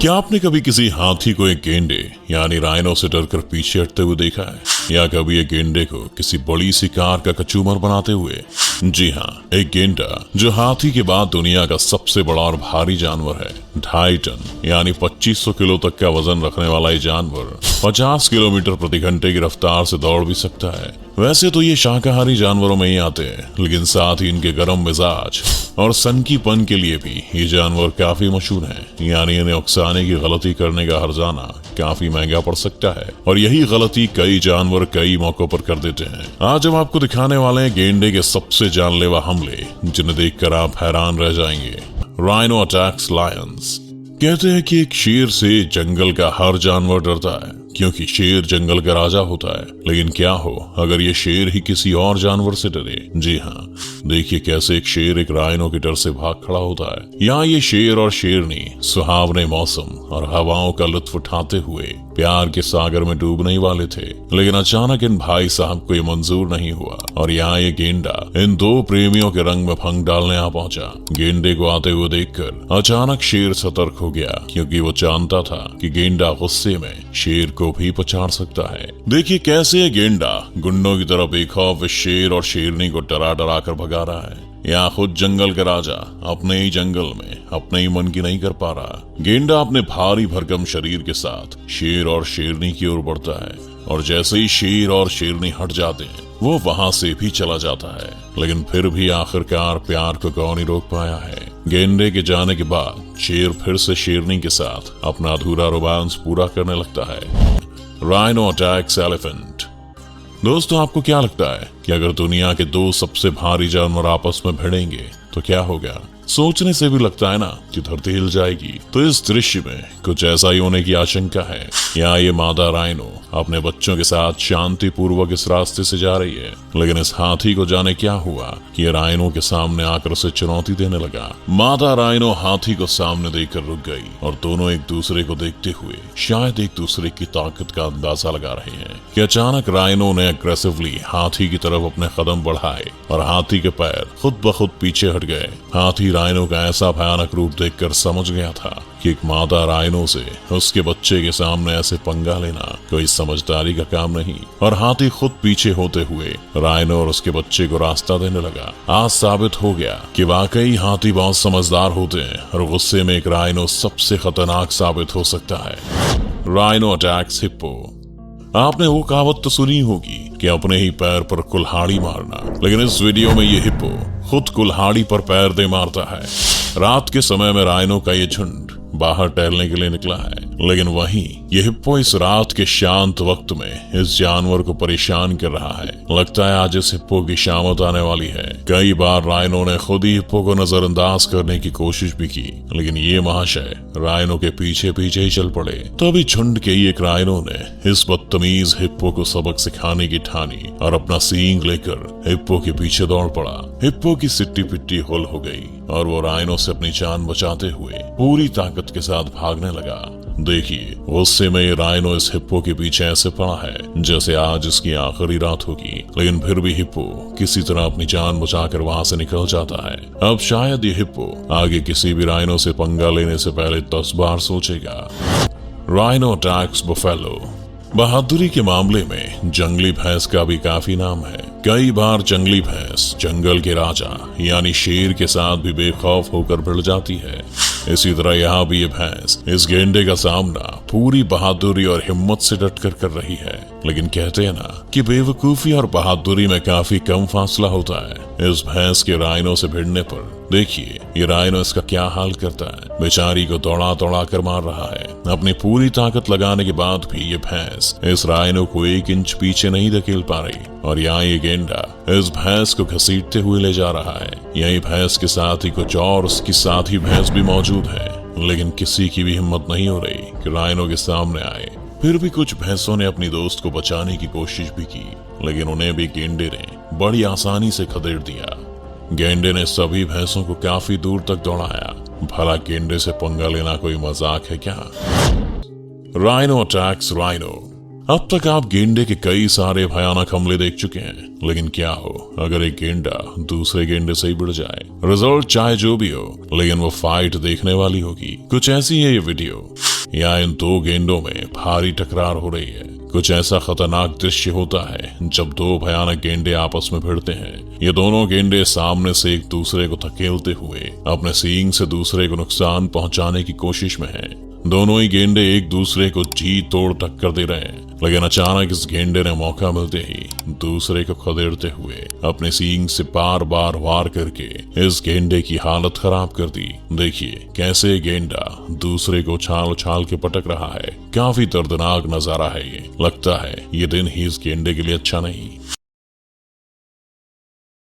क्या आपने कभी किसी हाथी को एक गेंडे यानी राइनो से डरकर पीछे हटते हुए देखा है, या कभी एक गेंडे को किसी बड़ी सी कार का कचूमर बनाते हुए? जी हाँ, एक गेंडा जो हाथी के बाद दुनिया का सबसे बड़ा और भारी जानवर है। 2.5 टन यानी 2500 किलो तक का वजन रखने वाला ये जानवर 50 किलोमीटर प्रति घंटे की रफ्तार से दौड़ भी सकता है। वैसे तो ये शाकाहारी जानवरों में ही आते हैं, लेकिन साथ ही इनके गर्म मिजाज और सनकीपन के लिए भी ये जानवर काफी मशहूर हैं। यानी इन्हें उकसाने की गलती करने का हर्जाना काफी महंगा पड़ सकता है, और यही गलती कई जानवर कई मौकों पर कर देते हैं। आज हम आपको दिखाने वाले हैं गेंडे के सबसे जानलेवा हमले, जिन्हें देखकर आप हैरान रह जाएंगे। Rhino attacks Lions. कहते हैं कि एक शेर से जंगल का हर जानवर डरता है, क्योंकि शेर जंगल का राजा होता है। लेकिन क्या हो अगर ये शेर ही किसी और जानवर से डरे? जी हाँ, देखिए कैसे एक शेर एक राइनो के डर से भाग खड़ा होता है। यहाँ ये शेर और शेरनी सुहावने मौसम और हवाओं का लुत्फ उठाते हुए प्यार के सागर में डूबने ही वाले थे, लेकिन अचानक इन भाई साहब को ये मंजूर नहीं हुआ, और यहाँ ये गेंडा इन दो प्रेमियों के रंग में भंग डालने आ पहुंचा। गेंडे को आते हुए देखकर अचानक शेर सतर्क हो गया, क्योंकि वो जानता था कि गेंडा गुस्से में शेर को भी पछाड़ सकता है। देखिए कैसे ये गेंडा गुंडों की तरह बेखौफ शेर और शेरनी को डरा डरा कर भगा रहा है। यहाँ खुद जंगल का राजा अपने ही जंगल में अपने ही मन की नहीं कर पा रहा। गेंडा अपने भारी भरकम शरीर के साथ शेर और शेरनी की ओर बढ़ता है, और जैसे ही शेर और शेरनी हट जाते हैं वो वहां से भी चला जाता है। लेकिन फिर भी आखिरकार प्यार को कौन ही रोक पाया है। गेंडे के जाने के बाद शेर फिर से शेरनी के साथ अपना अधूरा रोमांस पूरा करने लगता है। Rhino attacks elephant. दोस्तों, आपको क्या लगता है कि अगर दुनिया के दो सबसे भारी जानवर आपस में भिड़ेंगे तो क्या होगा? सोचने से भी लगता है ना कि धरती हिल जाएगी। तो इस दृश्य में कुछ ऐसा ही होने की आशंका है। यहाँ ये मादा राइनो अपने बच्चों के साथ शांति पूर्वक इस रास्ते से जा रही है, लेकिन इस हाथी को जाने क्या हुआ कि ये राइनो के सामने आकर उसे चुनौती देने लगा। मादा राइनो हाथी को सामने देखकर रुक गई, और दोनों एक दूसरे को देखते हुए शायद एक दूसरे की ताकत का अंदाजा लगा रहे हैं कि अचानक राइनो ने अग्रेसिवली हाथी की तरफ अपने कदम बढ़ाए, और हाथी के पैर खुद ब खुद पीछे हट गए। हाथी राइनो का ऐसा भयानक रूप देखकर समझ गया था कि एक मादा राइनो से उसके बच्चे के सामने ऐसे पंगा लेना कोई समझदारी का काम नहीं, और हाथी खुद पीछे होते हुए राइनो और उसके बच्चे को रास्ता देने लगा। आज साबित हो गया कि वाकई हाथी बहुत समझदार होते हैं, और गुस्से में एक राइनो सबसे खतरनाक साबित हो सकता है। Rhino attacks hippo. आपने वो कहावत तो सुनी होगी कि अपने ही पैर पर कुल्हाड़ी मारना, लेकिन इस वीडियो में ये हिप्पो खुद कुल्हाड़ी पर पैर दे मारता है। रात के समय में राइनो का ये झुंड बाहर टहलने के लिए निकला है, लेकिन वहीं ये हिप्पो इस रात के शांत वक्त में इस जानवर को परेशान कर रहा है। लगता है आज इस हिप्पो की शामत आने वाली है। कई बार राइनो ने खुद ही हिप्पो को नजरअंदाज करने की कोशिश भी की, लेकिन ये महाशय राइनो के पीछे पीछे ही चल पड़े। तभी झुंड के ही एक राइनो ने इस बदतमीज हिप्पो को सबक सिखाने की ठानी, और अपना सींग लेकर हिप्पो के पीछे दौड़ पड़ा। हिप्पो की सिट्टी पिट्टी होल हो गई, और वो राइनो से अपनी जान बचाते हुए पूरी ताकत के साथ भागने लगा। देखिए गुस्से में ये राइनो इस हिप्पो के पीछे ऐसे पड़ा है जैसे आज इसकी आखिरी रात होगी, लेकिन फिर भी हिप्पो किसी तरह अपनी जान बचाकर वहां से निकल जाता है। अब शायद ये हिप्पो आगे किसी भी राइनो से पंगा लेने से पहले 10 बार सोचेगा। Rhino attacks buffalo. बहादुरी के मामले में जंगली भैंस का भी काफी नाम है। कई बार जंगली भैंस जंगल के राजा यानी शेर के साथ भी बेखौफ होकर भिड़ जाती है। इसी तरह यहाँ भी ये भैंस इस गेंडे का सामना पूरी बहादुरी और हिम्मत से डटकर कर रही है। लेकिन कहते हैं ना कि बेवकूफी और बहादुरी में काफी कम फासला होता है। इस भैंस के राइनो से भिड़ने पर देखिए ये राइनो इसका क्या हाल करता है। बेचारी को दौड़ा दौड़ा कर मार रहा है। अपनी पूरी ताकत लगाने के बाद भी ये भैंस इस राइनो को 1 इंच पीछे नहीं धकेल पा रही, और यहाँ ये गेंडा इस भैंस को घसीटते हुए ले जा रहा है। यही भैंस के साथ ही कुछ और उसकी साथी भैंस भी मौजूद है, लेकिन किसी की भी हिम्मत नहीं हो रही कि राइनो के सामने आए। फिर भी कुछ भैंसों ने अपनी दोस्त को बचाने की कोशिश भी की, लेकिन उन्हें भी गेंडे ने बड़ी आसानी से खदेड़ दिया। गेंडे ने सभी भैंसों को काफी दूर तक दौड़ाया। भला गेंडे से पंगा लेना कोई मजाक है क्या? Rhino attacks rhino. अब तक आप गेंडे के कई सारे भयानक हमले देख चुके हैं, लेकिन क्या हो अगर एक गेंडा दूसरे गेंडे से ही भिड़ जाए? रिजल्ट चाहे जो भी हो, लेकिन वो फाइट देखने वाली होगी। कुछ ऐसी है ये वीडियो। यहाँ इन दो गेंडों में भारी टकरार हो रही है। कुछ ऐसा खतरनाक दृश्य होता है जब दो भयानक गेंडे आपस में भिड़ते हैं। ये दोनों गेंडे सामने से एक दूसरे को धकेलते हुए अपने सींग से दूसरे को नुकसान पहुंचाने की कोशिश में हैं। दोनों ही गेंडे एक दूसरे को जी तोड़ टक्कर दे रहे हैं, लेकिन अचानक इस गेंडे ने मौका मिलते ही दूसरे को खदेड़ते हुए अपने सींग से बार बार वार करके इस गेंडे की हालत खराब कर दी। देखिए कैसे गेंडा दूसरे को उछाल उछाल के पटक रहा है। काफी दर्दनाक नजारा है ये। लगता है ये दिन ही इस गेंडे के लिए अच्छा नहीं।